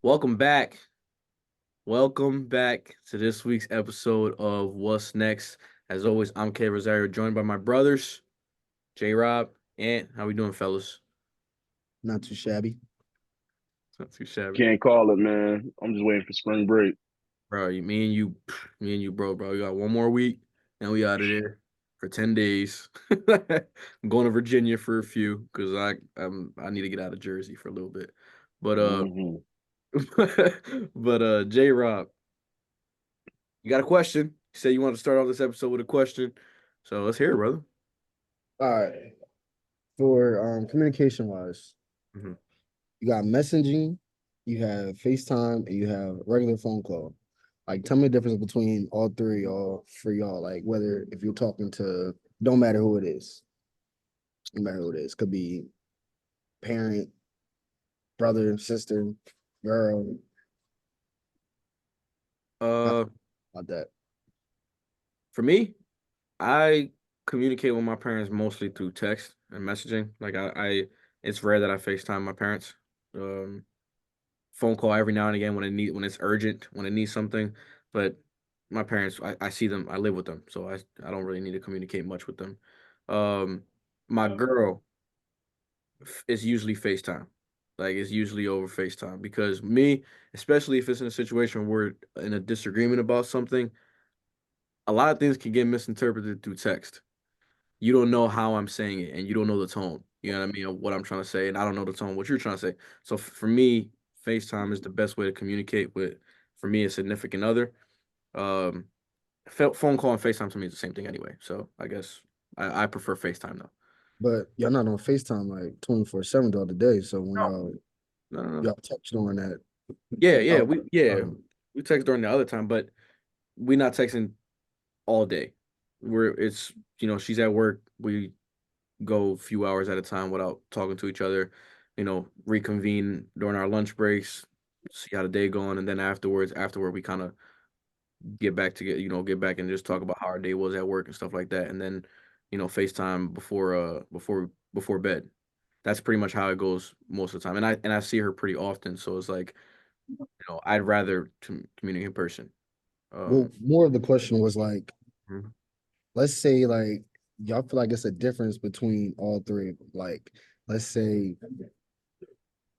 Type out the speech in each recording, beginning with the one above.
Welcome back. Welcome back to this week's episode of What's Next. As always, I'm K Rosario, joined by my brothers, J Rob, and how we doing, fellas? Not too shabby. It's not too shabby. Can't call it, man. I'm just waiting for spring break. Bro, me and you, bro. We got one more week and we out of there for 10 days. I'm going to Virginia for a few because I need to get out of Jersey for a little bit. But Hmm. J Rob, you got a question? You said you want to start off this episode with a question. So let's hear it, brother. All right. For communication wise, Mhm. you got messaging, you have FaceTime, and you have regular phone call. Like, tell me the difference between all three, y'all, for y'all. Like, whether if you're talking to, don't matter who it is, no matter who it is, could be parent, brother, sister, girl, how Uh, about that. for me, I communicate with my parents mostly through text and messaging. It's rare that I FaceTime my parents. Um, Phone call every now and again when it's urgent, when it needs something. But my parents, I see them, I live with them, so I don't really need to communicate much with them. Um, my girl is usually FaceTime. Like it's usually over FaceTime because me, especially if it's in a situation where we're in a disagreement about something, a lot of things can get misinterpreted through text. You don't know how I'm saying it, and you don't know the tone. You know what I mean? Of what I'm trying to say, and I don't know the tone of what you're trying to say. So for me, FaceTime is the best way to communicate with, for me, a significant other. Um, Phone call and FaceTime to me is the same thing anyway. So I guess I prefer FaceTime though. But y'all not on FaceTime like 24/7 throughout the day. So when No, no, no, no. y'all touch on that, Yeah, yeah, oh, we text during the other time, but we not texting all day. She's at work. We go a few hours at a time without talking to each other, reconvene during our lunch breaks, see how the day going, and then afterward we kind of get back and just talk about how our day was at work and stuff like that, and then, FaceTime before bed. That's pretty much how it goes most of the time, and I see her pretty often, so it's like, I'd rather to communicate in person. well, Um, more of the question was like, mhm, let's say like y'all feel like it's a difference between all three of them. Like, let's say,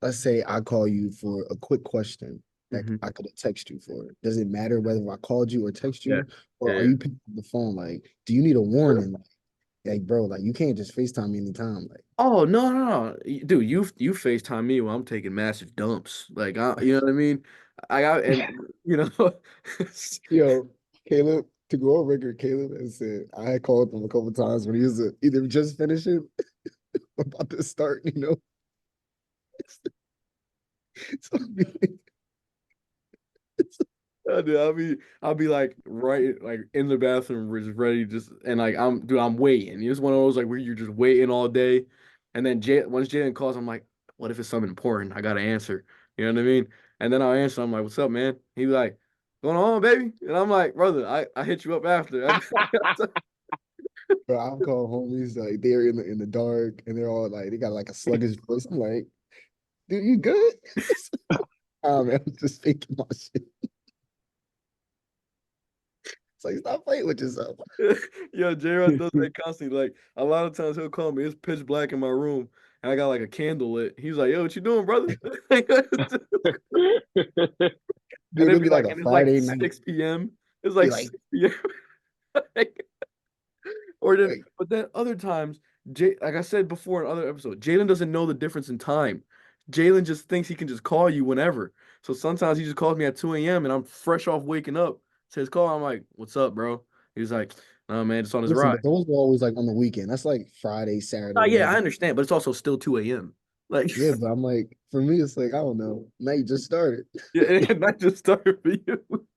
let's say I call you for a quick question that mhm. I could have texted you for. Does it matter whether I called you or text Yeah, you, yeah, or are yeah. you picking up the phone? Like, do you need a warning? Like, bro, like you can't just FaceTime me anytime. Like, Oh, no, no, no. Dude, you FaceTime me while I'm taking massive dumps. Like, you know what I mean? I got and you know yo, Caleb, to go on record, Caleb has said I had called him a couple times when he was either just finishing or about to start, you know. So, dude, I'll be like right like in the bathroom, we're just ready, just and like I'm waiting. It's one of those like where you're just waiting all day, and then once Jalen calls, I'm like, what if it's something important? I gotta answer. You know what I mean? And then I'll answer. I'm like, what's up, man? He be like, going on, baby? And I'm like, brother, I hit you up after. bro, I've called homies like they're in the dark and they're all like they got like a sluggish voice. I'm like, dude, you good? Man, I'm just faking my shit. It's like stop playing with yourself. Yo, J-Rod does that constantly. Like a lot of times he'll call me. It's pitch black in my room, and I got like a candle lit. He's like, "Yo, what you doing, brother?" And Dude, it'd it'll be be like like, a and it's like Friday night. 6 p.m. It's Be like like, 6 p.m. Or then, like, but then other times, like I said before in other episodes, Jalen doesn't know the difference in time. Jalen just thinks he can just call you whenever. So sometimes he just calls me at 2 a.m. and I'm fresh off waking up. Says call. I'm like, "What's up, bro?" He's like, "Oh man, just on his listen, ride." but those were always like on the weekend. That's like Friday, Oh Saturday, yeah, I maybe. understand, but it's also still 2 a.m. Like, Yeah, but I'm like, for me, it's like, I don't know. Night just started. yeah, and not just started for you.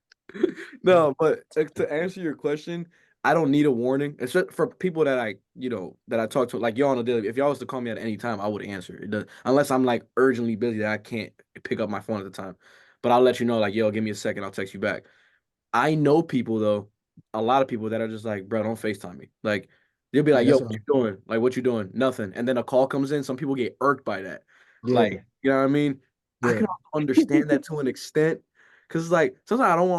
No, but to answer your question, I don't need a warning. It's just for people that I talk to, like y'all on a daily. If y'all was to call me at any time, I would answer. It does, unless I'm like urgently busy that I can't pick up my phone at the time. But I'll let you know, like, yo, give me a second, I'll text you back. I know people though, a lot of people that are just like, bro, don't FaceTime me. Like, they'll be like, Yeah, yo, that's what what you I'm. doing? Like, what you doing? Nothing. And then a call comes in. Some people get irked by that. Like, Yeah, you know what I mean? I Yeah. can also understand that to an extent. Cause it's like sometimes I don't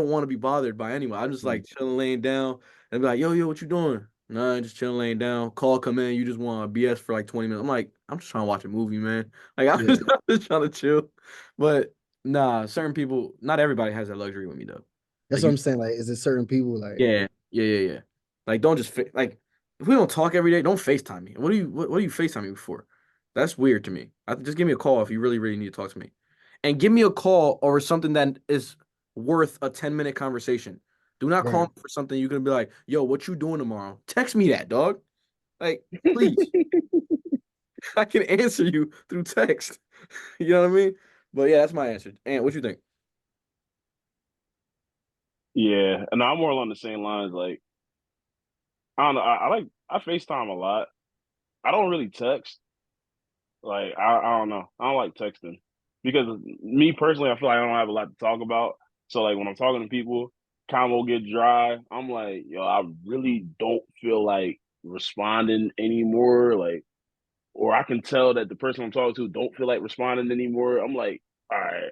want to be bothered by anyone. I'm just like chilling laying down and be like, yo, what you doing? Nah, just chilling laying down. Call come in, you just want to BS for like 20 minutes. I'm like, I'm just trying to watch a movie, man. Like Yeah. I'm just trying to chill. But nah, certain people, not everybody has that luxury with me though. That's Like what you I'm saying. Like, is it certain people like yeah. Like don't just like if we don't talk every day, don't FaceTime me. What do you FaceTime me for? That's weird to me. Just give me a call if you really need to talk to me. And give me a call over something that is worth a 10-minute conversation. Do not call right? me for something you're gonna be like, yo, what you doing tomorrow? Text me that, dog. Like, please. I can answer you through text. You know what I mean? But yeah, that's my answer. And what you think? Yeah, and I'm more along the same lines. Like, I don't know. I FaceTime a lot. I don't really text. Like, I don't know. I don't like texting because me personally, I feel like I don't have a lot to talk about. So like when I'm talking to people, convo get dry. I'm like, yo, I really don't feel like responding anymore. Like, or I can tell that the person I'm talking to don't feel like responding anymore. I'm like, all right,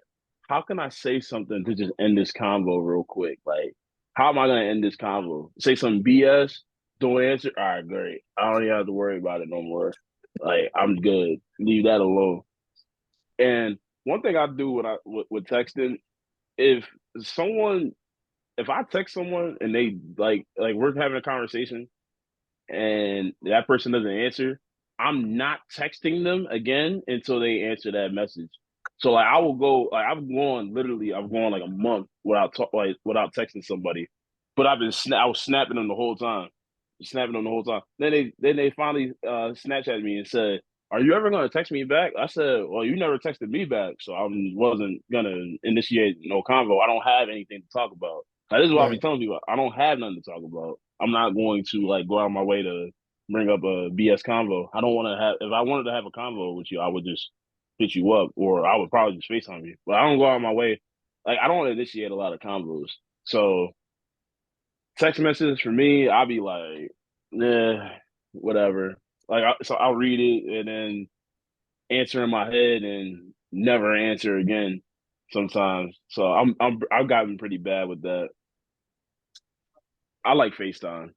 how can I say something to just end this convo real quick? Like, how am I gonna end this convo? Say some BS, don't answer. All right, great. I don't even have to worry about it no more. Like, I'm good. Leave that alone. And one thing I do with texting, if someone if I text someone and they like we're having a conversation and that person doesn't answer, I'm not texting them again until they answer that message. So like I will go like I've gone like a month without texting somebody, but I was snapping them the whole time, snapping them the whole time. Then they finally Snapchatted me and said, "Are you ever gonna text me back?" I said, "Well, you never texted me back, so I wasn't gonna initiate no convo. I don't have anything to talk about." Like, this is what I be Right. telling people. I don't have nothing to talk about. I'm not going to like go out of my way to bring up a BS convo. I don't want to have. If I wanted to have a convo with you, I would just hit you up, or I would probably just FaceTime you. But I don't go out of my way. Like I don't initiate a lot of convos. So text messages for me, I'll be like, nah, whatever. So I'll read it and then answer in my head and never answer again. Sometimes, so I've gotten pretty bad with that. I like FaceTime.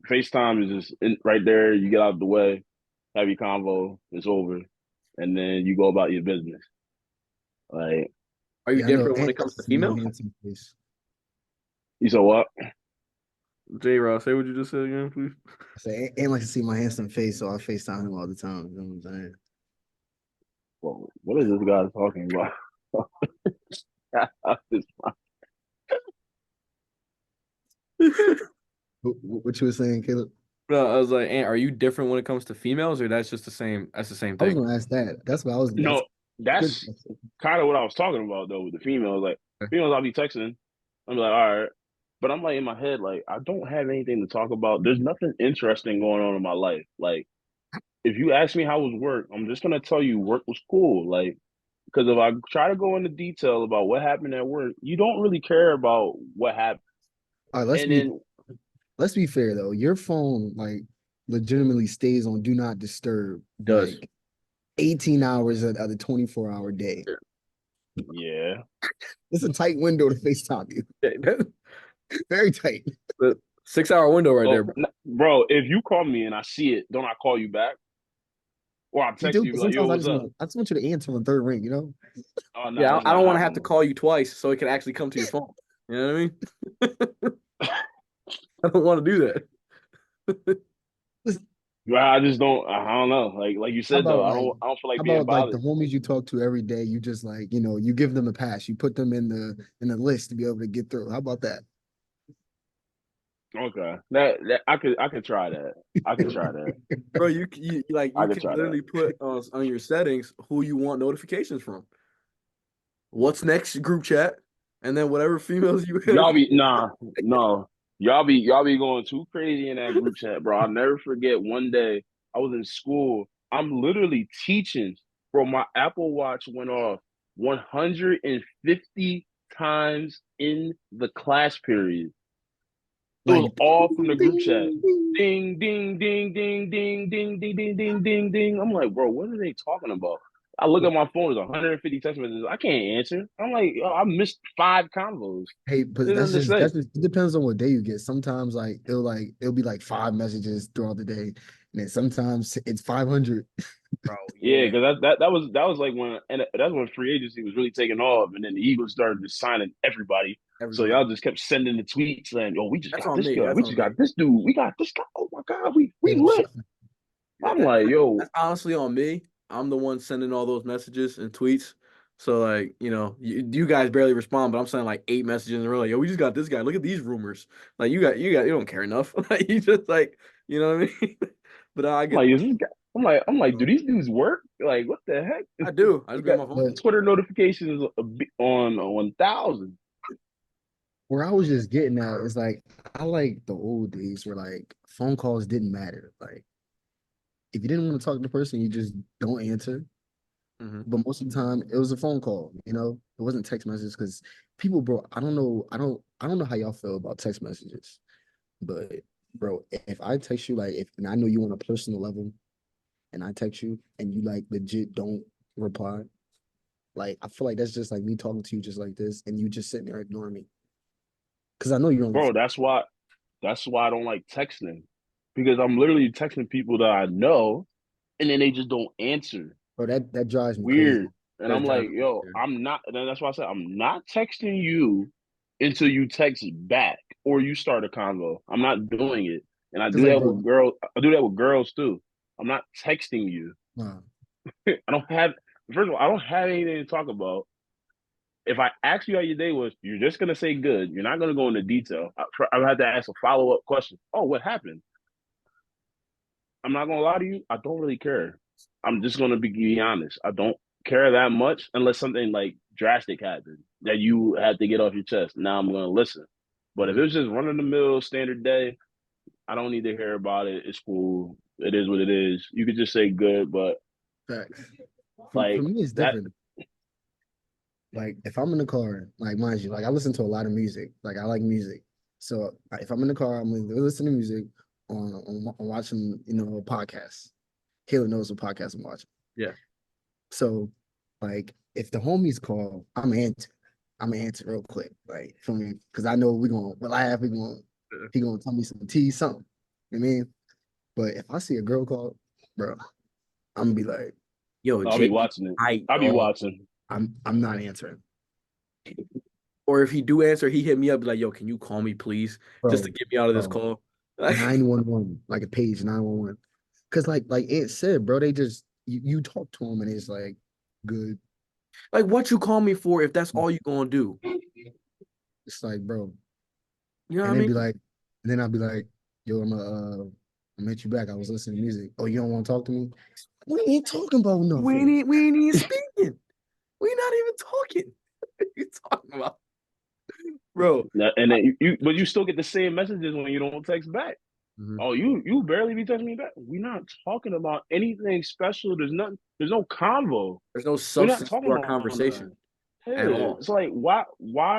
FaceTime is just right there. You get out of the way, have your convo, it's over, and then you go about your business. Like, Are you Yeah, I know. different when And it comes to see my females? handsome face. you said what? J Ross, say what you just said again, please. I say, and like to see my handsome face, so I FaceTime him all the time. You know what I'm saying? Well, what is this guy talking about? What you were saying, Caleb? No, I was like, Aunt, are you different when it comes to females, or that's just the same? That's the same I was thing. gonna ask that. That's what I was. That's No, good. that's kind of what I was talking about though with the females. Like females, I'll be texting. I'm like, all right, but I'm like in my head, like I don't have anything to talk about. There's nothing interesting going on in my life. Like if you ask me how was work, I'm just gonna tell you work was cool. Like because if I try to go into detail about what happened at work, you don't really care about what happened. All right, And then let's be fair though. Your phone like legitimately stays on do not disturb It does. like 18 hours of the 24-hour day. yeah, It's a tight window to FaceTime you. Yeah, Very tight. the 6 hour window right there, well, bro. bro, if you call me and I see it, don't I call you back? Or I You text do, you but be like, yo, sometimes what's up? I just want you to answer on third ring, you know? Oh no, Yeah, that's I not don't want to have to happening. call you twice so it can actually come to your phone. You know what I mean? I don't want to do that. Listen, Well, I just don't. I don't know. Like you how said though, about like I don't feel how like being about like the bothered. homies you talk to every day, you just like, you give them a pass. You put them in the list to be able to get through. How about that? Okay, that I could try that. I could try that. Bro, you like I you could can try that. literally put on your settings who you want notifications from. What's next group chat, and then whatever females you have. Y'all be nah, no. Y'all be going too crazy in that group chat, bro. I'll never forget one day I was in school. I'm literally teaching, bro. My Apple Watch went off 150 times in the class period. It Like was all from the group chat. ding, ding. Ding, ding, ding, ding, ding, ding, ding, ding, ding, ding, ding. I'm like, bro, what are they talking about? I look at my phone, there's 150 text messages. I can't answer. I'm like, yo, I missed 5 convos. Hey, but There's nothing to say. that's just it depends on what day you get. Sometimes it'll be like 5 messages throughout the day, and then sometimes it's 500. Bro, Yeah, yeah, because that was like when and that's when free agency was really taking off, and then the Eagles started just signing everybody. So everybody. y'all just kept sending the tweets saying, "Oh, we just That's got on this me. guy. That's We on just me. got this dude. We got this guy. Oh my God, we Oh, lit." I'm like, yo, That's honestly on me. I'm the one sending all those messages and tweets. So like, you guys barely respond, but I'm sending like 8 messages in a row. Like, yo, we just got this guy. Look at these rumors. Like you don't care enough. Like you just like, you know what I mean? But I I'm get like, the is this guy? I'm like, do these dudes work? Like, what the heck? I do. I You just be on got my phone. but Twitter notifications on 1,000. where I was just getting at is like I like the old days where like phone calls didn't matter. Like if you didn't want to talk to the person, you just don't answer. Hmm. But most of the time, it was a phone call. It wasn't text messages because people, bro. I don't know how y'all feel about text messages, but bro, if I text you like if and I know you on a personal level, and I text you and you like legit don't reply, like I feel like that's just like me talking to you just like this, and you just sitting there ignoring me because I know you're on the Bro, phone. that's why I don't like texting because I'm literally texting people that I know and then they just don't answer. Bro, that drives me crazy. Weird. And That's I'm like, driving me yo, weird. I'm not. And that's why I said I'm not texting you until you text back or you start a convo. I'm not doing it. And I Cause do like, that bro, with girls. I do that with girls too. I'm not texting you. nah, I don't have. First of all, I don't have anything to talk about. If I ask you how your day was, you're just gonna say good. You're not gonna go into detail. I have to ask a follow up question. Oh, what happened? I'm not gonna lie to you. I don't really care. I'm just gonna be honest. I don't care that much unless something like drastic happened that you had to get off your chest. Now I'm gonna listen. But if it Mhm. was just run of the mill standard day, I don't need to hear about it. It's cool. It is what it is. You could just say good, but facts. For like me, it's that. different. Like if I'm in the car, like mind you, like I listen to a lot of music. Like I like music. So if I'm in the car, I'm listening to music on watching, a podcast. Kayla knows what podcast I'm watching. Yeah. So like if the homies call, I'm gonna answer real quick. Like for me, because I know we're gonna laugh, he gonna tell me some tea, something. You know what I mean? But if I see a girl call, bro, I'm gonna be like, Yo, I'll be JB, watching it. I I'll be dog. watching. I'm not answering. Or if he do answer, he hit me up be like, yo, can you call me please? Just to Bro, get me out of this bro. call. Like, 911, like a page 911. Cause like it said, bro, they just you talk to them and it's like good. like what you call me for if that's all you gonna do? It's like, bro. You know what And I then mean? be like, and then I'll be like, yo, I'm hit you back. I was listening to music. Oh, you don't want to talk to me? We ain't talking about nothing. We ain't even speaking. We not even talking. What are you talking about? Bro. And then but you still get the same messages when you don't text back. Mhm. Oh, you barely be texting me back. We're not talking about anything special. There's nothing. There's no convo. There's no We're not substance talking to our about that. conversation at Yeah, all. it's like why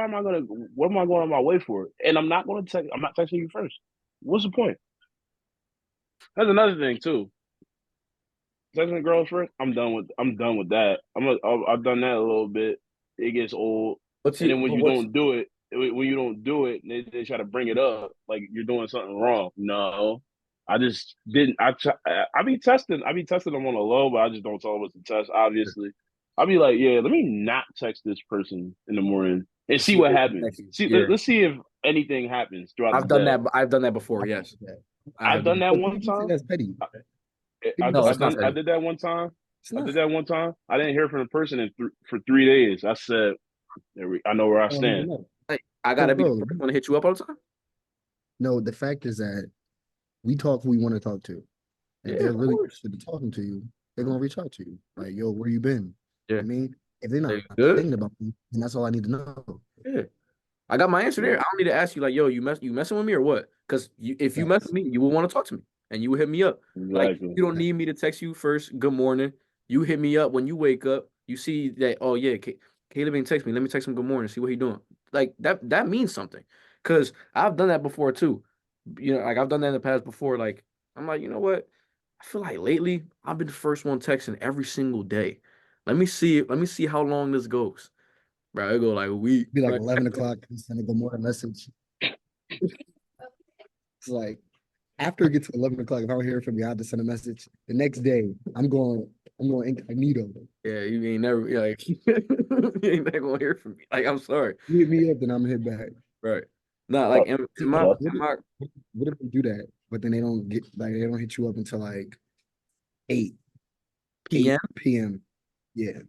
am I gonna what am I going on my way for? And I'm not gonna text. I'm not texting you first. What's the point? That's another thing too. Texting girls first. I'm done with that. I've done that a little bit. It gets old, and then when But you what's don't do it, they try to bring it up like you're doing something wrong. No, I just didn't. I be testing them on the low, but I just don't tell them what to test. Obviously, I'll be like, yeah, let me not text this person in the morning and to see see if what they can happens. text you? See, Yeah. let's see if anything happens throughout the I've done day. that. I've done that before. I Yes. that. I I've have done done that But one people say time. that's petty. I, People No, say I it's not done. that's I petty. did that one time. it's I not. did that one time. I didn't hear from the person for 3 days. I said, I know where I I don't even stand. know. Like I Cause gotta be the bro, first one to hit you up all the time. no, the fact is that we talk who we want to talk to. And if Yeah, they're of really course. interested in talking to you, they're gonna reach out to you. Like, yo, where you been? Yeah. I mean, if they're Hey, not good. thinking about me, then that's all I need to know. Yeah. I got my answer there. I Yeah, don't need to ask you like, yo, you messing with me or what? Because if you mess with Facts. me, you will want to talk to me and you will hit me up. Like exactly. you don't need me to text you first. Good morning. You hit me up when you wake up. You see that? Oh yeah, Caleb ain't text me. Let me text him good morning. See what he doing. Like that means something. Because I've done that before too. Like I've done that in the past before. Like, I'm like, you know what? I feel like lately I've been the first one texting every single day. 'Cause, like, I'm like, you know what? I feel like lately I've been the first one texting every single day. I'm like, you know what? I feel like lately I've been the first one texting every single day. I'm like, you know what? I feel like lately I've been the first one texting every single day. Let me see how long this goes. Bro, it go like a week. Be like Right? 11 o'clock. You send a good morning message. It's like after it gets to 11 o'clock, if I don't hear from you, I have to send a message. The next day, I'm going incognito. Yeah, you ain't never like you ain't never gonna hear from me. Like, I'm sorry. You hit me up, then I'm gonna hit back. Right. Not Uh, like See, like, uh, what if they do that, but then they don't hit you up until like 8, PM. 8 p.m. Yeah.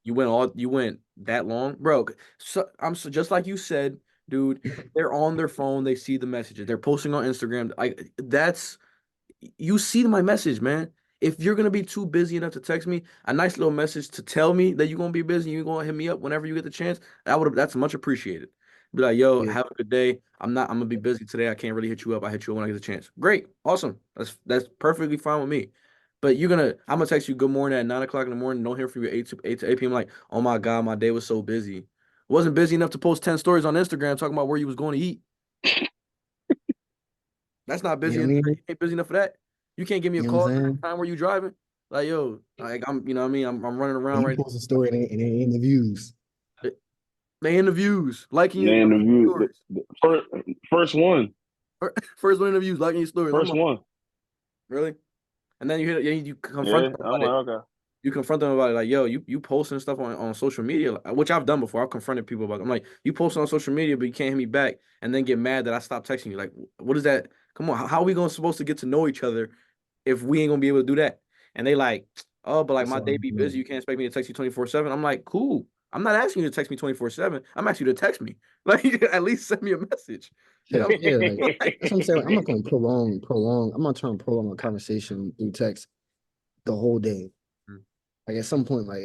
You went that long, bro. So so just like you said, dude. They're on their phone. They see the messages. They're posting on Instagram. Like that's you see my message, man. If you're gonna be too busy enough to text me, a nice little message to tell me that you're gonna be busy, you're gonna hit me up whenever you get the chance. That's much appreciated. Be like, yo, Yeah. have a good day. I'm gonna be busy today. I can't really hit you up. I hit you up when I get the chance. Great, awesome. That's perfectly fine with me. But I'm gonna text you good morning at 9 o'clock in the morning. Don't hear from you at 8 p.m. Like, oh my God, my day was so busy. Wasn't busy enough to post 10 stories on Instagram talking about where you was going to eat. That's not You busy know what I enough. You mean? ain't busy enough for that. You can't give me a You know what call I'm during saying? the time where you driving. Like, yo, like you know what I mean? I'm running And around you right post a story and it ain't the views. now. They in the views, liking they your interview stories. first one, First one in the views, liking your stories. I'm first like, one. really? And then you confront Yeah, them I'm about it. like, okay. You confront them about it, like, yo, you posting stuff on social media, which I've done before. I've confronted people about it. I'm like, you posting on social media, but you can't hit me back, and then get mad that I stopped texting you. Like, what is that? Come on, how are we going supposed to get to know each other if we ain't gonna be able to do that? And they like, oh, but like That's my all day I'm be busy. doing. You can't expect me to text you 24/7. I'm like, cool. I'm not asking you to text me 24/7. I'm asking you to text me. Like, at least send me a message. You Yeah, know? yeah, like that's what I'm saying. Like, I'm not going to prolong. I'm not trying to prolong a conversation through text the whole day. Like at some point, like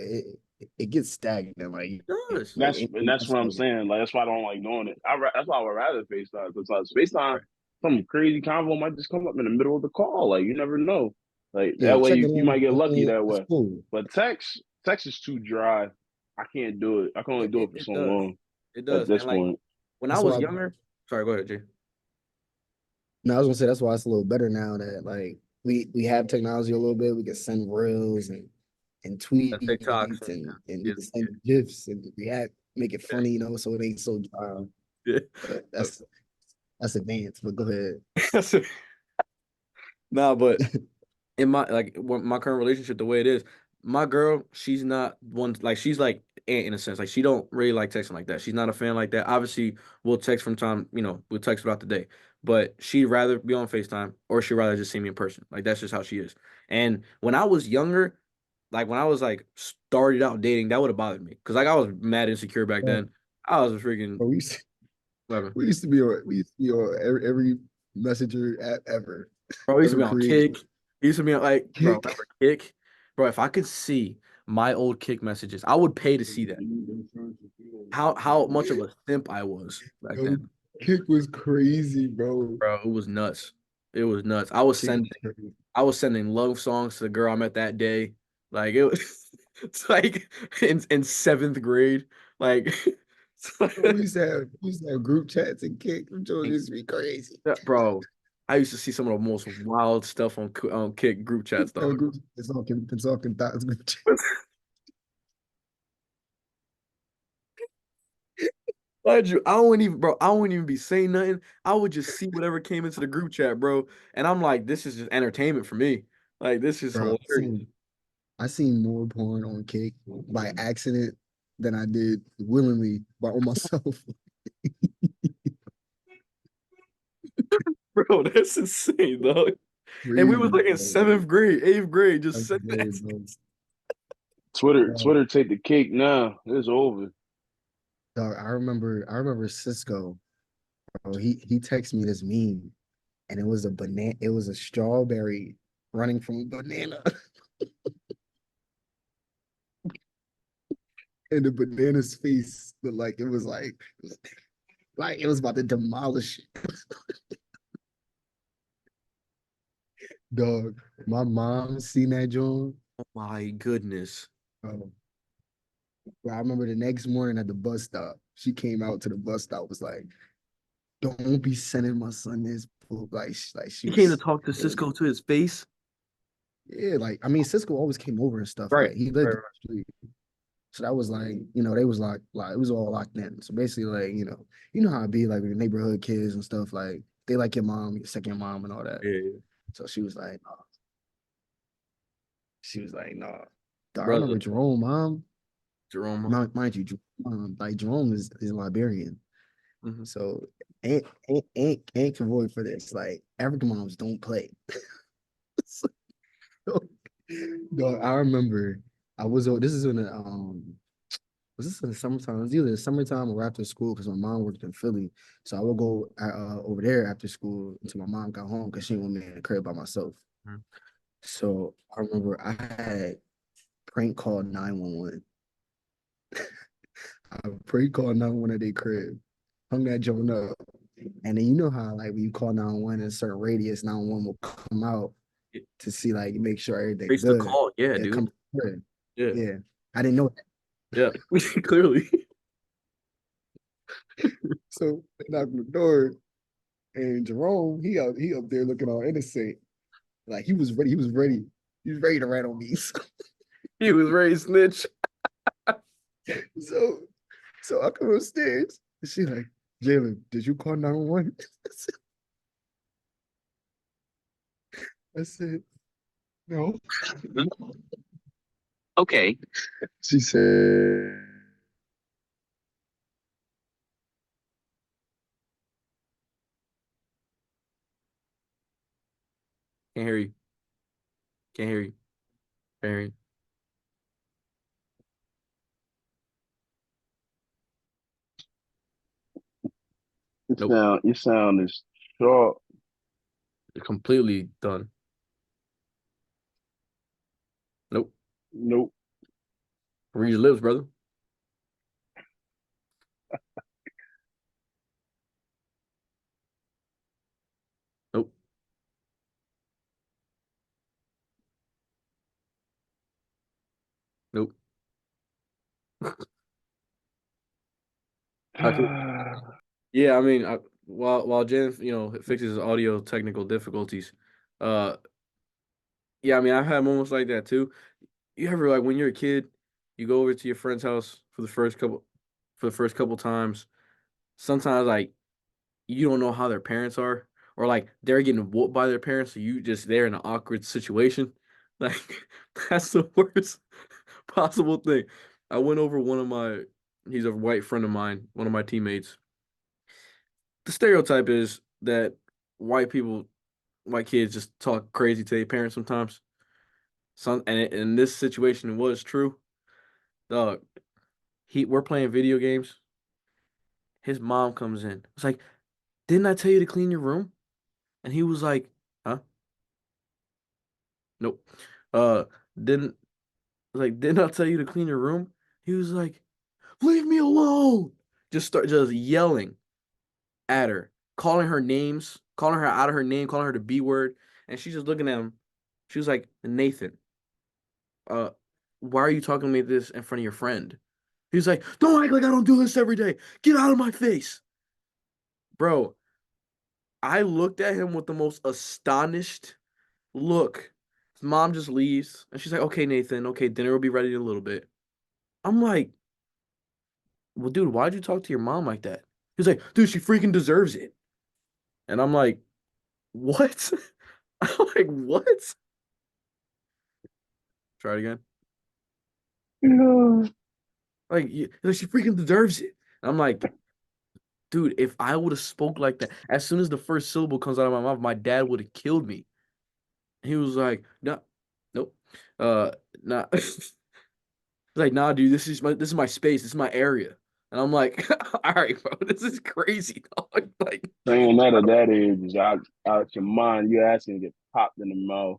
it gets stagnant. It does. That's That's what I'm like, saying. Like that's why I don't like doing it. That's why I would rather FaceTime. Because FaceTime, Right. some crazy convo might just come up in the middle of the call. Like you never know. Like yeah, that way check it you in. might get lucky that That's way. cool. But text is too dry. I can't do it. I can only do it for It so does. long It at does. this And like point. when I That's was why. younger, sorry, go ahead, Jay. No, I was gonna say that's why it's a little better now that like we have technology a little bit. We can send reels and The TikToks. tweets and we Yeah, can send gifs and react, make it funny, so it ain't so dry. yeah. But that's advanced. But go ahead. Yeah. Nah, but in my current relationship, the way it is, my girl, she's not one like she's like aunt in a sense. Like she don't really like texting like that. She's not a fan like that. Obviously, we'll text from time, we'll text throughout the day. But she'd rather be on FaceTime or she'd rather just see me in person. Like that's just how she is. And when I was younger, like when I was like started out dating, that would have bothered me. Cause like I was mad insecure back Bro, then. I was freaking we whatever. we used to be on every messenger app ever Bro, he used to ever be on created. Kick. He used to be on like, bro, Kick. remember Kick? Bro, if I could see my old Kick messages, I would pay to see that. How much of a simp I was back Yo, then. Kick was crazy, bro. Bro, it was nuts. It was nuts. Kick was crazy. I was sending love songs to the girl I met that day. Like it was it's like in seventh grade. Like Bro, we used to have group chats and Kick. Them Jones used to be crazy. bro, I used to see some of the most wild stuff on Kick group chats, dog. It's all thoughts group chat. Mind you, I wouldn't even be saying nothing. I would just see whatever came into the group chat, bro. And I'm like, this is just entertainment for me. Like, this is Bro, hilarious. I seen more porn on Kick by accident than I did willingly by on myself. Bro, that's insane, dog. And we was Crazy, like in bro. seventh grade, eighth grade, just That's sent very, that. bro. Dog, Twitter take the cake now. It's over. I remember Cisco. Bro, he texted me this meme, and it was a banana. It was a strawberry running from a banana, and the banana's face looked like like it was about to demolish it. Dog, my mom seen that joint. Oh my goodness. Bro, I remember the next morning at the bus stop, she came out to the bus stop, was like, "Don't be sending my son this book." Like she He came to was, talk to Cisco to his face. yeah. Like I mean, Cisco always came over and stuff. Right. Like he Right. lived in Right. the street. So that was like, they was like it was all locked in. So basically, like, how it be like with the neighborhood kids and stuff, like they like your mom, your second mom and all that. Yeah, So she was like, no. She was like, no. Dog, I brother remember Jerome, mom. Jerome. Mind you, like Jerome is Liberian. Hmm. So ain't can void for this. Like African moms don't play. So, dog, I remember this is in the was this in the summertime? It was either the summertime or after school because my mom worked in Philly. So I would go over there after school until my mom got home because she didn't want me in the crib by myself. So I remember I had prank called 911. I prank called 911 at their crib, hung that joint up. And then you know how like when you call 911 in a certain radius, 911 will come out to see like make sure everything Trace the good. call. Yeah, It'll dude. come through. Yeah. Yeah. I didn't know that. Yeah. Clearly. So they knocked on the door and Jerome, he up there looking all innocent. Like he was ready. He was ready. He was ready to rat on me. He was ready to snitch. So so I come upstairs and she like, Jalen, did you call 911? I said, no. Okay. She said, Can't hear you. Can't hear you. Can't hear you. Nope. You sound is short. You're completely done. Nope. Nope. Read your lips, brother. Nope. Nope. Okay. Yeah, I mean, while Jen, fixes his audio technical difficulties, uh, yeah, I mean, I've had moments like that too. You ever like when you're a kid, you go over to your friend's house for the first couple times. Sometimes like you don't know how their parents are, or like they're getting whooped by their parents, so you just there in an awkward situation. Like that's the worst possible thing. I went over he's a white friend of mine, one of my teammates. The stereotype is that white people, white kids just talk crazy to their parents sometimes. In this situation, it was true. Dog, we're playing video games. His mom comes in. It's like, didn't I tell you to clean your room? And he was like, huh? Nope. Uh, didn't didn't I tell you to clean your room? He was like, leave me alone. Just yelling at her, calling her names, calling her out of her name, calling her the B word, and she's just looking at him. She was like, Nathan, uh, why are you talking to me this in front of your friend? He's like, don't act like I don't do this every day. Get out of my face. Bro, I looked at him with the most astonished look. His mom just leaves, and she's like, okay, Nathan, okay, dinner will be ready in a little bit. I'm like, well, dude, why'd you talk to your mom like that? He's like, dude, she freaking deserves it. And I'm like, what? I'm like, what? Try it again. No. Like she freaking deserves it. And I'm like, dude, if I would have spoke like that, as soon as the first syllable comes out of my mouth, my dad would have killed me. He was like, no, nope, nah. He's like, nah, dude, this is my space, this is my area. And I'm like, all right, bro, this is crazy, dog. Like, Saying that at that age is out your mind. You asking to get popped in the mouth.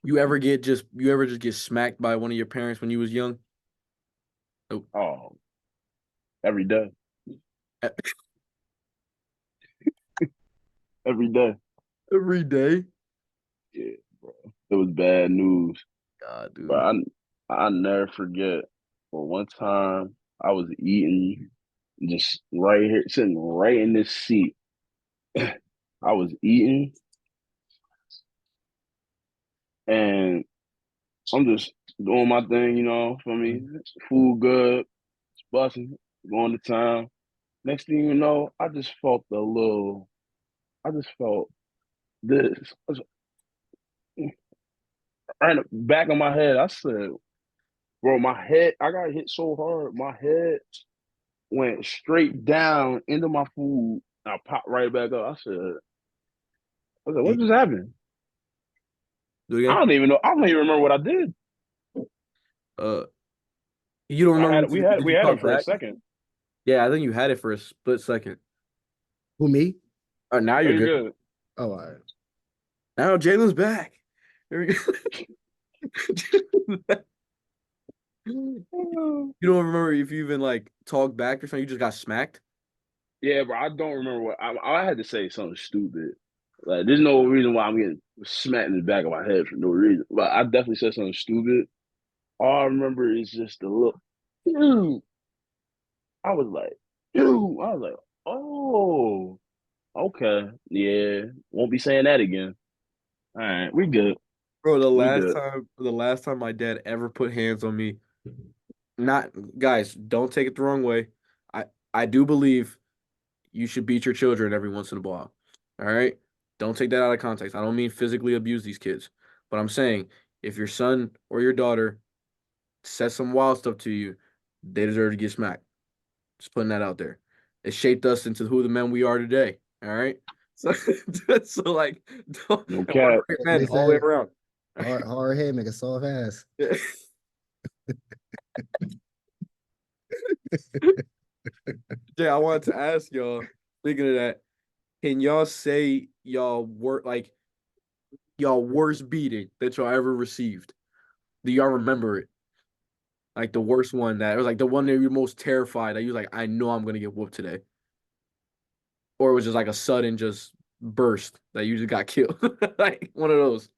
you ever just get smacked by one of your parents when you was young? Nope. Oh, every day. Every day. Every day. Yeah, bro. It was bad news. God, But dude. I never forget. For one time I was eating just right here, sitting right in this seat. I was eating and I'm just doing my thing, you know, for me. Food good, busting, going to town. Next thing you know, I just felt this. I was right in the back of my head. I said, bro, I got hit so hard. My head went straight down into my food. I popped right back up. I said, what Damn. just happened? Do it again. I don't even remember what I did. Uh, you don't remember? Did We you had talk him for a back? second. Yeah, I think you had it for a split second. Who, me? Now Oh, you're you're good. good. Oh, all right. Now Jalen's back. Here we go. You don't remember if you even like talked back or something? You just got smacked. Yeah, but I don't remember what I had to say something stupid. Like, there's no reason why I'm getting smacked in the back of my head for no reason. But I definitely said something stupid. All I remember is just the look. Dude, I was like, oh, okay, yeah, won't be saying that again. All right, we good. Bro, We good. the last time my dad ever put hands on me, not guys, don't take it the wrong way. I I do believe you should beat your children every once in a while. All right? Don't take that out of context. I don't mean physically abuse these kids. But I'm saying if your son or your daughter says some wild stuff to you, they deserve to get smacked. Just putting that out there. It shaped us into who the men we are today. All right. So, so like, don't, No and we're cap. great They men all the way said around. hard head make a soft ass. Yeah, I wanted to ask y'all, speaking of that, can y'all say y'all worst beating that y'all ever received? Do y'all remember it? Like the worst one that it was like the one that you're most terrified that you like, I know I'm gonna get whooped today. Or it was just like a sudden just burst that you just got killed. Like one of those.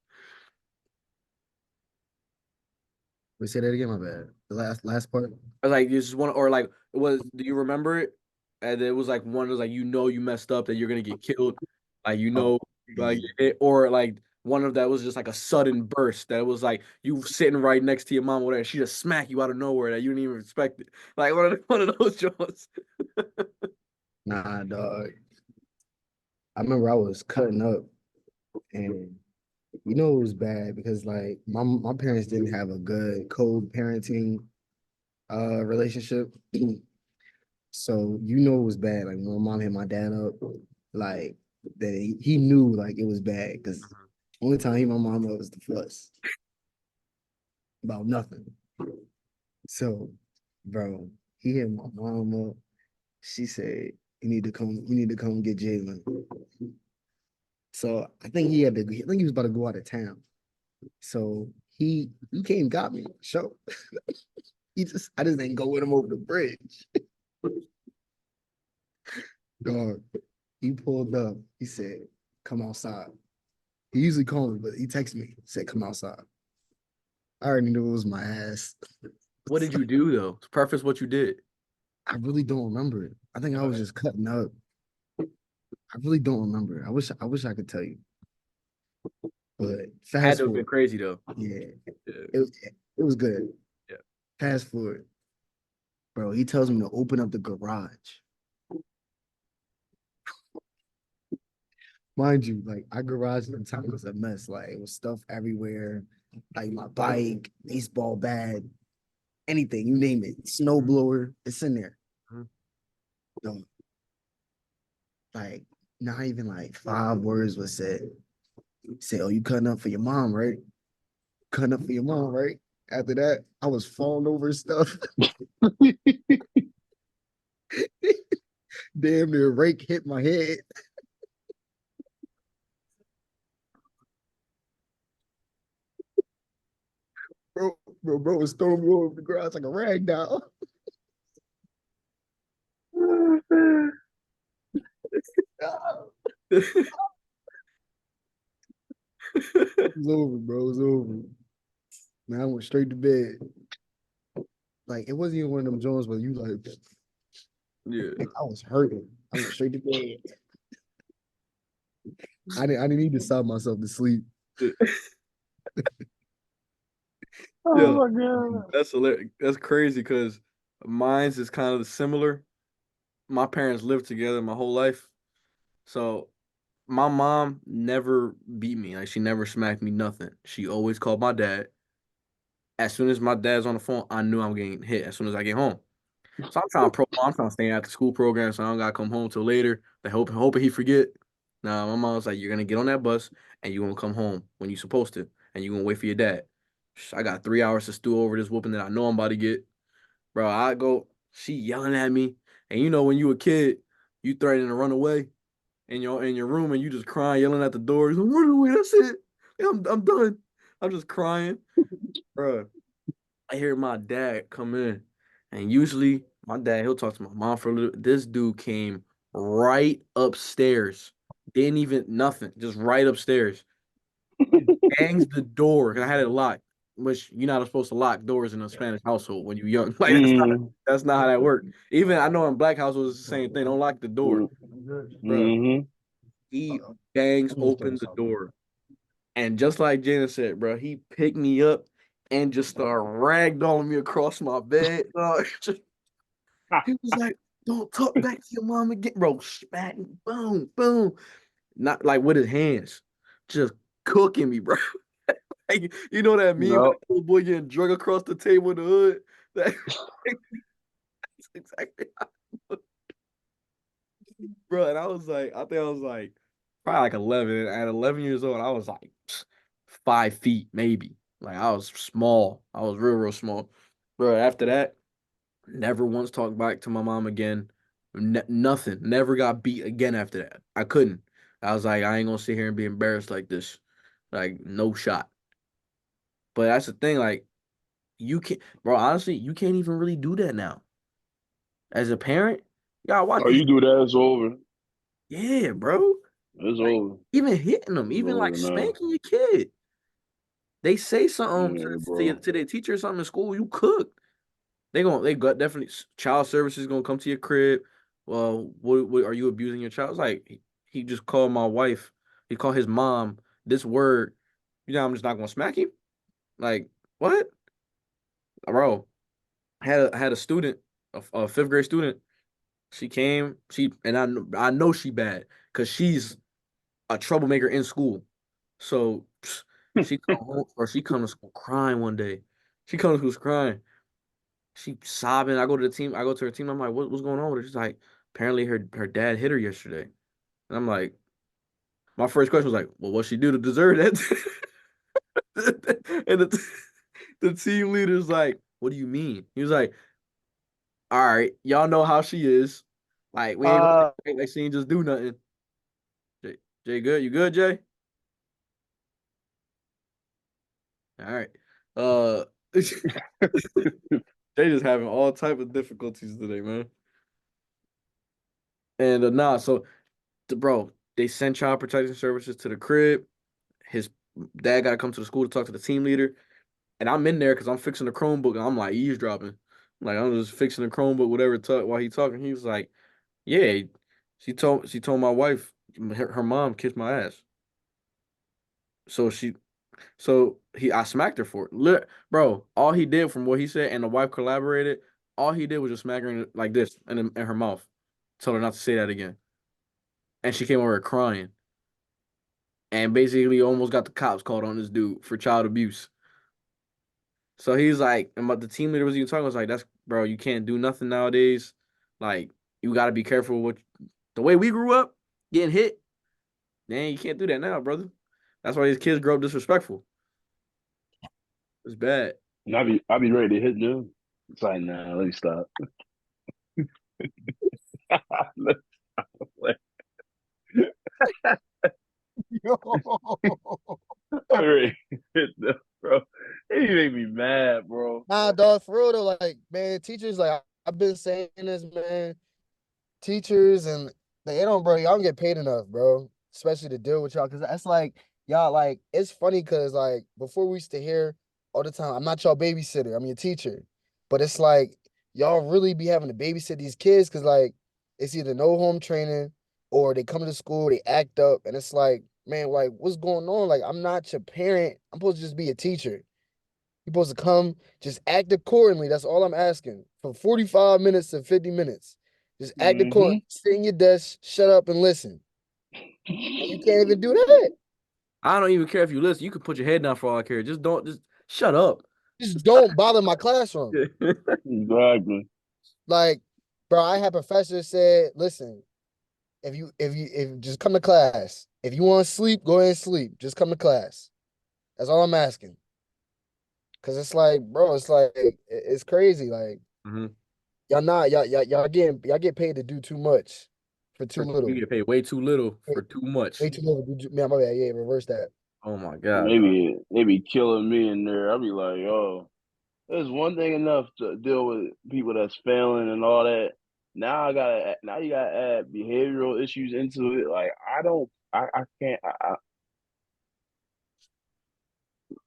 We say that again, my bad. The last part. I was like, you just want or like it was do you remember it? And it was like one of those like you know you messed up that you're gonna get killed. Like you Oh, know like yeah. it, or like one of that was just like a sudden burst that was like you sitting right next to your mom or whatever, she just smack you out of nowhere that you didn't even expect it. Like one of those joints. Nah, dog. I remember I was cutting up and it was bad because like my parents didn't have a good co-parenting relationship. So it was bad. Like when my mom hit my dad up, like that he knew like it was bad because only time he hit my mom up was the fuss about nothing. So, bro, he hit my mom up. She said, you need to come get Jalen. So I think he was about to go out of town. So he came and got me. So I just didn't go with him over the bridge. Dog, he pulled up. He said, come outside. He usually called me, but he texted me, said, come outside. I already knew it was my ass. What did you do though? Preface what you did. I really don't remember it. I think I was Okay. just cutting up. I really don't remember. I wish I could tell you. But Had fast to have been forward, crazy though. yeah, Yeah. it was good. Yeah. Fast forward, bro. He tells me to open up the garage. Mind you, like our garage at the time was a mess. Like it was stuff everywhere, like my bike, baseball bat, anything, you name it, snow blower, it's in there. Mhm. So, like not even like 5 words was said. Say, oh, you cutting up for your mom, right? Cutting up for your mom, right? After that, I was falling over stuff. Damn near rake hit my head. Bro was throwing me over the grass like a rag doll. It was over, bro. It was over. Man, I went straight to bed. Like it wasn't even one of them Jones where you Yeah. like I was hurting. I went straight to bed. I didn't need to stop myself to sleep. Yeah, Oh my god. that's hilarious. That's crazy because mine's is kind of similar. My parents lived together my whole life, so my mom never beat me. Like she never smacked me, nothing. She always called my dad. As soon as my dad's on the phone, I knew I'm getting hit as soon as I get home. So I'm trying to stay after school program, so I don't gotta come home till later. They hoping he forget. Nah, my mom was like, "You're gonna get on that bus and you're gonna come home when you're supposed to, and you're gonna wait for your dad." I got 3 hours to stew over this whooping that I know I'm about to get, bro. I go, she yelling at me, and you know when you a kid, you threatening to run away in your room, and you just crying, yelling at the door. He's like, "Run away, that's it. I'm done." I'm just crying, bro. I hear my dad come in, and usually my dad he'll talk to my mom for a little. This dude came right upstairs, didn't even nothing, just right upstairs. He bangs the door 'cause I had it locked, which you're not supposed to lock doors in a Spanish household when you're young. Like Mm, that's not how that works. Even I know in black households it's the same thing. Don't lock the door, mm, bro. mm-hmm. He bangs open the door. And just like Jana said, bro, he picked me up and just started ragdolling me across my bed. He was like, "Don't talk back to your mom again." Bro, smack, boom, boom. Not like with his hands, just cooking me, bro. Like, you know that meme with No. the little boy getting drug across the table in the hood? That, that's exactly bro. And I was like, I think I was like probably like 11. At 11 years old, I was like 5 feet, maybe. Like I was small. I was real small. Bro, after that, never once talked back to my mom again. Nothing. Never got beat again after that. I couldn't. I was like, I ain't gonna sit here and be embarrassed like this. Like, no shot. But that's the thing, like, you can't, bro, honestly, you can't even really do that now. As a parent, y'all watch Oh, these. you do that, it's over. Yeah, bro. It's Like, over. even hitting them, It's even like over now. spanking your kid. They say something Yeah, to, bro. to their teacher or something in school, you cook. They got definitely child services gonna come to your crib. Well, what are you abusing your child? It's like he just called my wife. He called his mom this word. You know, I'm just not gonna smack him. Like what, bro? I had a student, a fifth grade student. She came. I know she bad because she's a troublemaker in school. So she come home or she come to school crying one day. She comes to school crying. She sobbing. I go to the team. I go to her team. I'm like, what's going on with her? She's like, apparently her dad hit her yesterday. And I'm like, my first question was like, well, what she do to deserve that? And the team leader's like, what do you mean? He was like, all right, y'all know how she is. Like, we ain't gonna Uh, act like she ain't just do nothing. Jay, good? You good, Jay? All right. Jay just having all type of difficulties today, man. And nah, so bro, they sent child protection services to the crib. His dad got to come to the school to talk to the team leader, and I'm in there because I'm fixing the Chromebook and I'm like eavesdropping, like I'm just fixing the Chromebook, whatever. While he talking, he was like, "Yeah, she told my wife, her mom kissed my ass, so I smacked her for it. Bro, all he did from what he said, and the wife collaborated. All he did was just smack her like this in her mouth, told her not to say that again, and she came over crying." And basically almost got the cops called on this dude for child abuse. So he's like, and but the team leader was even talking, was like, that's bro, you can't do nothing nowadays. Like, you gotta be careful with the way we grew up, getting hit. Man, you can't do that now, brother. That's why these kids grow up disrespectful. It's bad. And I be ready to hit them. It's like, nah, let me stop. yo. I'm ready to hit them, bro. It make me mad, bro. Nah, dog, for real though, like, man, teachers, like, I've been saying this, man. Teachers and they don't, bro, y'all don't get paid enough, bro. Especially to deal with y'all. Cause that's like, y'all, like, it's funny because, like, before we used to hear all the time, I'm not your babysitter, I'm your teacher. But it's like, y'all really be having to babysit these kids because, like, it's either no home training or they come to school, they act up. And it's like, man, like, what's going on? Like, I'm not your parent. I'm supposed to just be a teacher. You're supposed to come, just act accordingly. That's all I'm asking. From 45 minutes to 50 minutes. Just act accordingly. Mm-hmm. Sit in your desk, shut up and listen. And you can't even do that. I don't even care if you listen. You can put your head down for all I care. Just don't. Just shut up. Just don't bother my classroom. Exactly. Like, bro, I had professors said, listen, if just come to class. If you want to sleep, go ahead and sleep. Just come to class. That's all I'm asking. Cause it's like, bro, it's like it's crazy. Like hmm y'all get paid to do too much for too You little. get paid way too little Way, for too much. way too little. Man, my bad. Yeah, reverse that. Oh my God, bro. Maybe they be killing me in there. I'll be like, oh, there's one thing enough to deal with people that's failing and all that. Now you gotta add behavioral issues into it. Like I can't.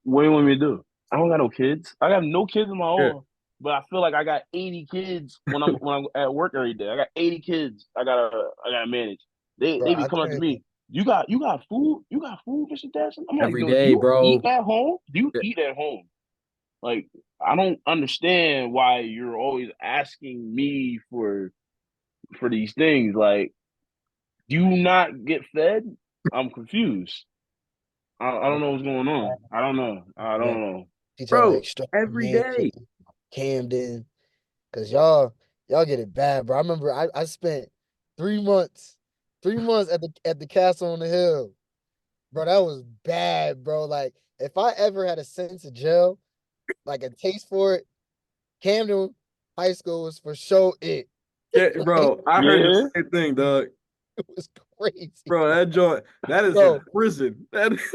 What do you want me to do? I don't got no kids. I got no kids of my Yeah. own, but I feel like I got 80 kids when I'm at work every day. I got 80 kids. I gotta manage. Bro, They be I coming up to couldn't. me. You got food? You got food, Mr. Jackson? I'm like, Every yo, do day, you eat bro. at home? Do you Yeah. eat at home? Like, I don't understand why you're always asking me for these things. Like, do you not get fed? I'm confused. I don't know what's going on. I don't know. I Yeah, don't know. teaching Bro, like structure every day. management, Camden, cause y'all get it bad, bro. I remember I spent 3 months, 3 months at the castle on the hill. Bro, that was bad, bro. Like, if I ever had a sense of jail, like a taste for it, Camden High School was for sure it. Yeah, Like, bro. I heard the Yeah. same thing, dog. it was crazy, Bro, that joint, that is a bro. prison. That is,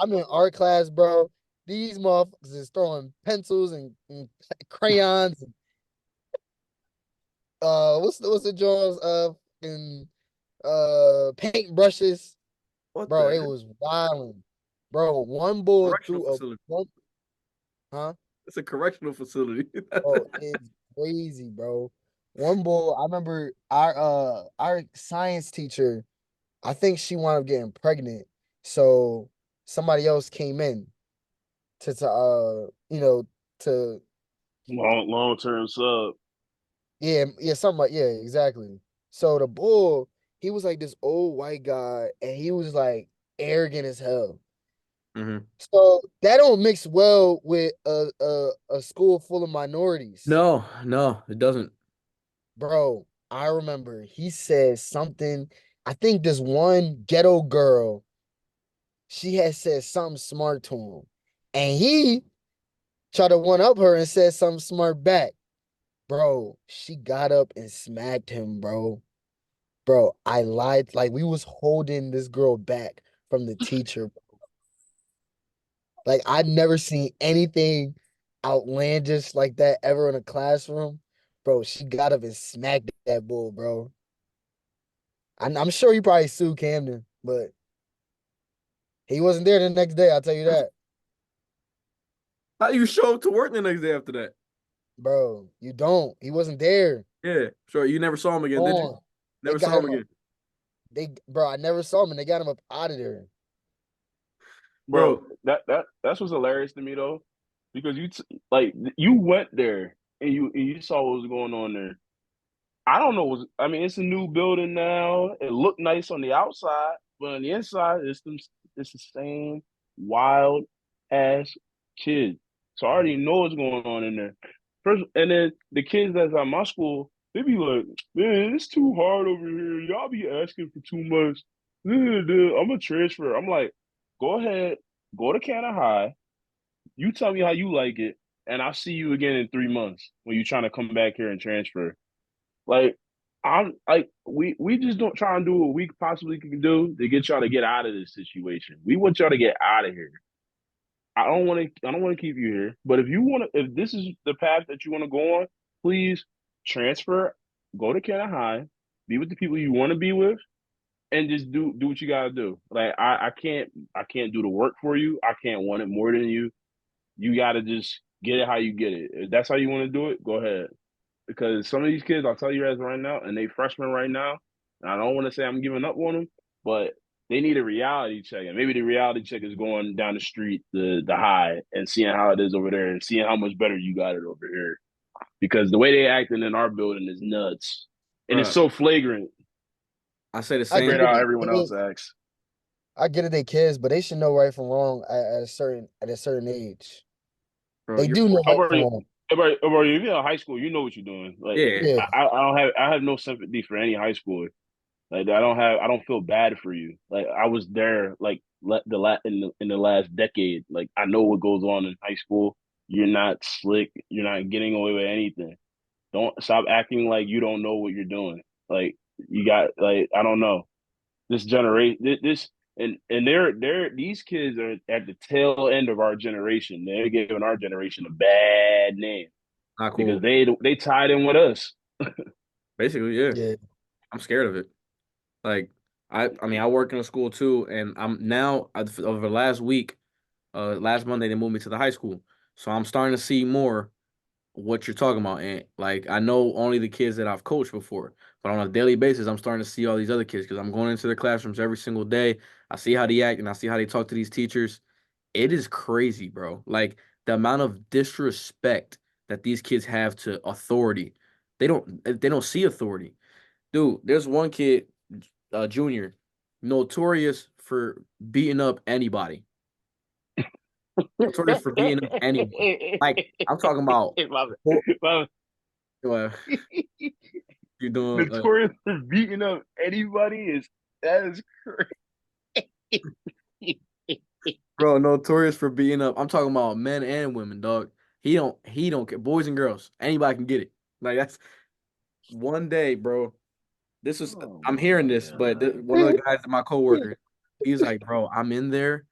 I'm in art class, bro. These motherfuckers is throwing pencils and crayons and what's the Jones and paint brushes. what Bro, the it heck? was wilding. Bro, one boy Correctional threw a facility. one, huh? It's a correctional facility. Bro, it's crazy, bro. One boy, I remember our science teacher, I think she wound up getting pregnant. So somebody else came in to Long term sub. yeah, something like yeah, exactly. So the bull, he was like this old white guy, and he was like arrogant as hell. hmm So that don't mix well with a school full of minorities. No, no, it doesn't. Bro, I remember he said something. I think this one ghetto girl, she had said something smart to him. And he tried to one up her and said something smart back. Bro, she got up and smacked him, bro. Bro, I lied. Like, we was holding this girl back from the teacher. Like, I'd never seen anything outlandish like that ever in a classroom. Bro, she got up and smacked that bull, bro. I'm sure he probably sued Camden, but he wasn't there the next day, I'll tell you that. How you show up to work the next day after that? Bro, you don't. He wasn't there. Yeah, sure. You never saw him again, did you? On. They Never got saw him him up. again, Bro, I never saw him and they got him up out of there. Bro, bro. that's what's hilarious to me though, because like you went there and you saw what was going on there. I don't know. I mean, it's a new building now. It looked nice on the outside, but on the inside, it's the same wild ass kids. So I already know what's going on in there. First, and then the kids that's at my school, they be like, "Man, it's too hard over here. Y'all be asking for too much. I'm a transfer." I'm like, "Go ahead, go to Canada High. You tell me how you like it, and I'll see you again in 3 months when you're trying to come back here and transfer." Like I'm like we just don't try and do what we possibly can do to get y'all to get out of this situation. We want y'all to get out of here. I don't want to keep you here. But if this is the path that you want to go on, please transfer, go to Canada High, be with the people you want to be with, and just do what you gotta do. Like I can't do the work for you. I can't want it more than you. You gotta just get it how you get it. If that's how you want to do it, go ahead because some of these kids, I'll tell you as right now, and they freshmen right now. And I don't want to say I'm giving up on them, but they need a reality check, and maybe the reality check is going down the street, the high, and seeing how it is over there, and seeing how much better you got it over here. Because the way they acting in our building is nuts, and it's Bro, so flagrant I say the I same. get compared to it, how they everyone else kids. acts. I get it, they kids, but they should know right from wrong at a certain age. Bro, They you're do know How right about from you? wrong. About you? If you're in high school, you know what you're doing. Like yeah. Yeah, I don't have no sympathy for any high schooler. Like I don't feel bad for you. Like I was there like in the last decade. Like I know what goes on in high school. You're not slick. You're not getting away with anything. Don't stop acting like you don't know what you're doing. Like you got like I don't know. This generation this and they're these kids are at the tail end of our generation. They're giving our generation a bad name Not because cool. they tied in with us. Basically, yeah. yeah. I'm scared of it. Like, I mean, I work in a school too, and I'm now over the last week, last Monday they moved me to the high school, so I'm starting to see more what you're talking about. And like, I know only the kids that I've coached before, but on a daily basis, I'm starting to see all these other kids because I'm going into their classrooms every single day. I see how they act and I see how they talk to these teachers. It is crazy, bro. Like the amount of disrespect that these kids have to authority. They don't see authority. Dude, there's one kid, junior, notorious for beating up anybody. Notorious for beating up anyone. Like I'm talking about. Who- uh, you're doing, Notorious for beating up anybody is that is crazy. bro. Notorious for beating up. I'm talking about men and women, dog. He don't care. Boys and girls, anybody can get it. Like that's one day, bro. This is Oh I'm my hearing this, but god. one of the guys, my coworker, he's like, bro, I'm in there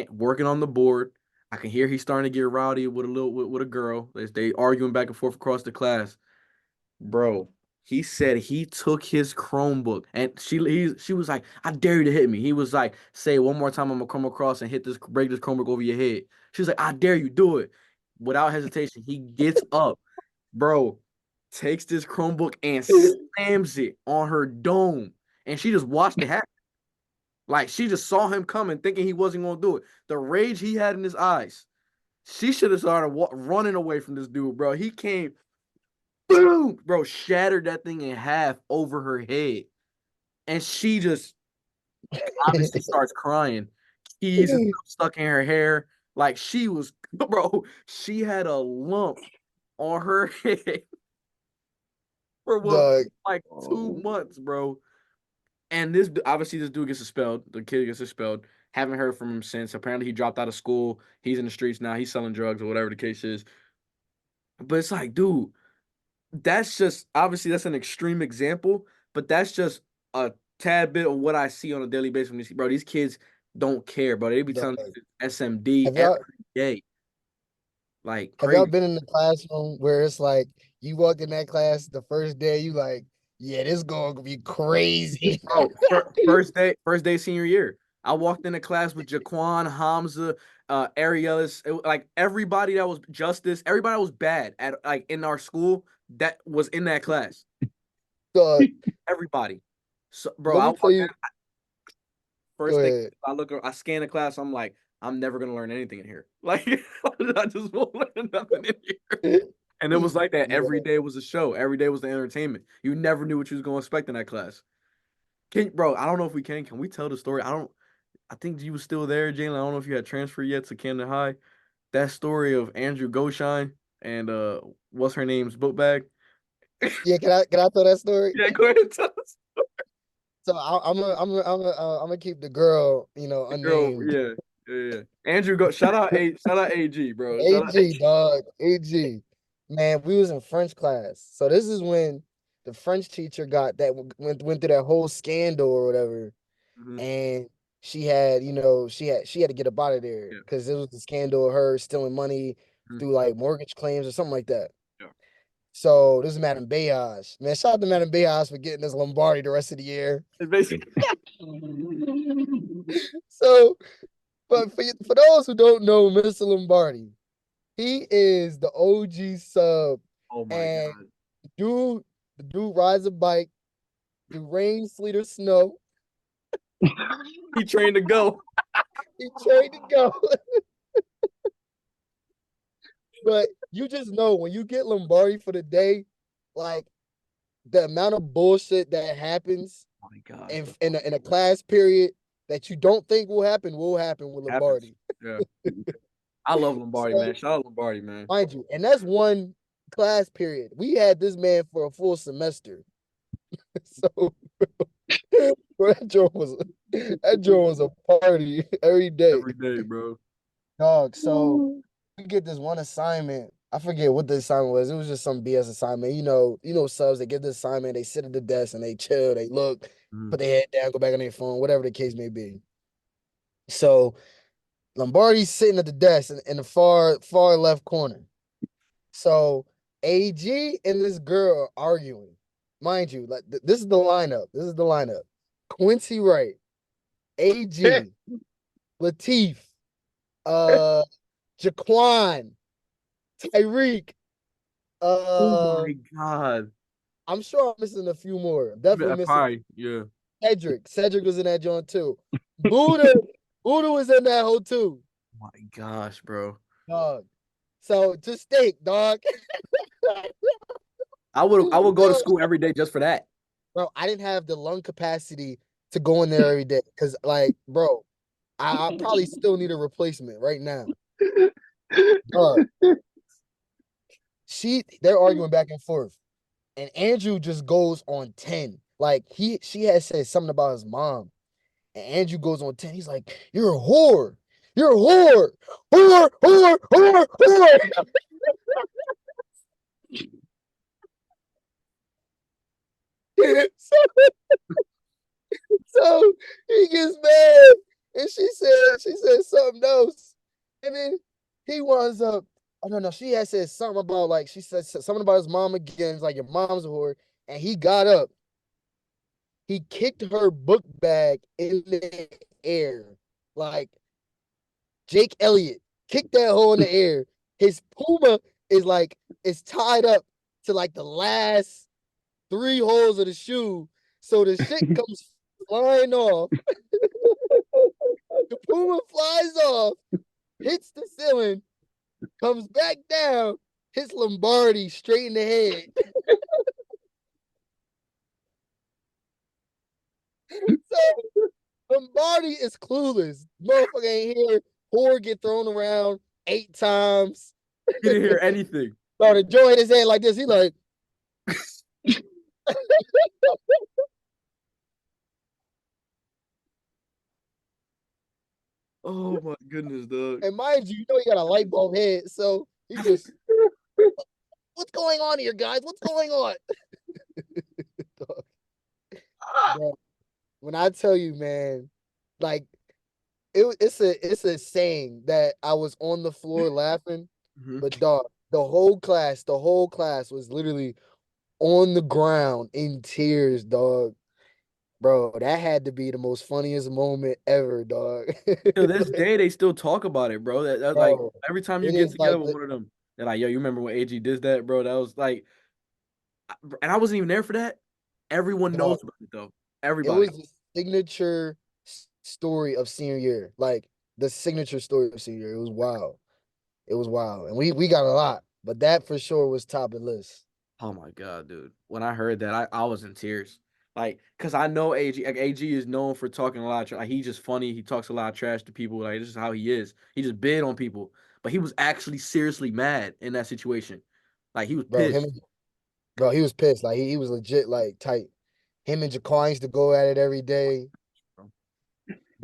working on the board. I can hear he's starting to get rowdy with with a girl. They arguing back and forth across the class. Bro, he said he took his Chromebook and she was like, I dare you to hit me. He was like, say it one more time, I'm gonna come across and break this Chromebook over your head. She was like, I dare you, do it. Without hesitation, he gets up, bro, takes this Chromebook and slams it on her dome. And she just watched it happen. Like she just saw him coming, thinking he wasn't gonna do it. The rage he had in his eyes. She should have started running away from this dude, bro. He came, boom, bro, shattered that thing in half over her head. And she just obviously starts crying. Keys and stuff stuck in her hair. Like she was, bro, she had a lump on her head for what, Dog, like 2 months, bro. And this obviously this dude gets expelled. The kid gets expelled. Haven't heard from him since. Apparently he dropped out of school. He's in the streets now. He's selling drugs or whatever the case is. But it's like, dude, that's just obviously that's an extreme example, but that's just a tad bit of what I see on a daily basis from these bro. These kids don't care, bro. They be dog. telling you SMD Have every y'all day, like have y'all crazy. been in the classroom where it's like you walked in that class the first day, you like, yeah, this going to be crazy. Bro, first day senior year. I walked into class with Jaquan, Hamza, Ariel's, like everybody that was Justice, everybody that was bad at like in our school that was in that class. Dog, Everybody. So, bro, let I me tell walked you, first go thing ahead. I scan the class. I'm like, I'm never gonna learn anything in here. Like, I just won't learn nothing in here. And it was like that. Every Yeah, day was a show. Every day was the entertainment. You never knew what you was gonna expect in that class. Bro? I don't know if we can. Can we tell the story? I don't. I think you was still there, Jalen. I don't know if you had transferred yet to Camden High. That story of Andrew Goshine and what's her name's book bag. yeah. Can I tell that story? Yeah, go ahead and tell us. So I'm gonna keep the girl, The girl, unnamed. yeah, yeah, yeah. Andrew go shout out AG, bro. Shout out AG, AG. dog, AG. Man, we was in French class. So this is when the French teacher got that went through that whole scandal or whatever, Mhm. and she had to get up out of there Yeah. because it was the scandal of her stealing money Mhm. through like mortgage claims or something like that. Yeah. So this is Madame Bayage. Man, shout out to Madame Bayage for getting this Lombardi the rest of the year. It's basically. So, but for those who don't know Mr. Lombardi, he is the OG sub, Oh my and God. the dude rides a bike through rain, sleet, or snow. He trained to go. He trained to go. But you just know when you get Lombardi for the day, like the amount of bullshit that happens Oh my gosh, in bro. in a class period that you don't think will happen with Happens. Lombardi. Yeah. I love Lombardi, So man. Shout out Lombardi, man. mind you, and that's one class period. We had this man for a full semester. So bro, that joint was a party every day. Every day, bro. Dog. So we get this one assignment. I forget what the assignment was. It was just some BS assignment. Subs, they get the assignment, they sit at the desk and they chill, they look, Mm. put their head down, go back on their phone, whatever the case may be. So Lombardi's sitting at the desk in the far left corner. So AG and this girl are arguing. Mind you, like this is the lineup. This is the lineup. Quincy Wright, AG, Latif, uh, Jaquan, Tyreek. Oh Uh, my God. I'm sure I'm missing a few more. I'm definitely missing Probably, yeah. Cedric. Cedric was in that joint too. Buddha was in that hole too. Oh my gosh, bro. Dog. So just think, dog. I would go to Dog, school every day just for that. bro, I didn't have the lung capacity to go in there every day. Cause like, bro, I probably still need a replacement right now. Dog. They're arguing back and forth. And Andrew just goes on 10. Like she had said something about his mom. And Andrew goes on 10. He's like, "You're a whore. You're a whore. Whore, whore, whore, whore." so, so he gets mad. And she said something else. And then he winds up, oh no, she had said something about like she said something about his mom again. It's like your mom's a whore. And he got up. He kicked her book bag in the air. Like Jake Elliott kicked that hole in the air. His Puma is tied up to like the last three holes of the shoe. So the shit comes flying off. The Puma flies off, hits the ceiling, comes back down, hits Lombardi straight in the head. So Lombardi is clueless. Motherfucker ain't here. Whore get thrown around 8 times. He didn't hear anything. Bro, the joint in his head like this. He like, Oh my goodness, dog. and mind you, he got a light bulb head. So he just, what's going on here, guys? What's going on? Bro, when I tell you, man, like it's a saying that I was on the floor laughing, Mhm. but dog, the whole class was literally on the ground in tears, dog. Bro, that had to be the most funniest moment ever, dog. To this Like, day, they still talk about it, bro. That's like bro, every time you it get is like together with one of them, they're like, "Yo, you remember when AG did that, bro? That was like," and I wasn't even there for that. Everyone knows dog, about it though. it Everybody. was the signature story of senior year. Like the signature story of senior year. It was wild. It was wild. And we got a lot, but that for sure was top of the list. Oh my God, dude. When I heard that, I was in tears. Like, cause I know AG. Like, AG is known for talking a lot of trash. Like, he's just funny. He talks a lot of trash to people. Like, this is how he is. He just bid on people. But he was actually seriously mad in that situation. Like, he was Bro, pissed. he was pissed. Like he was legit like tight. Him and Jaquan used to go at it every day. Bro.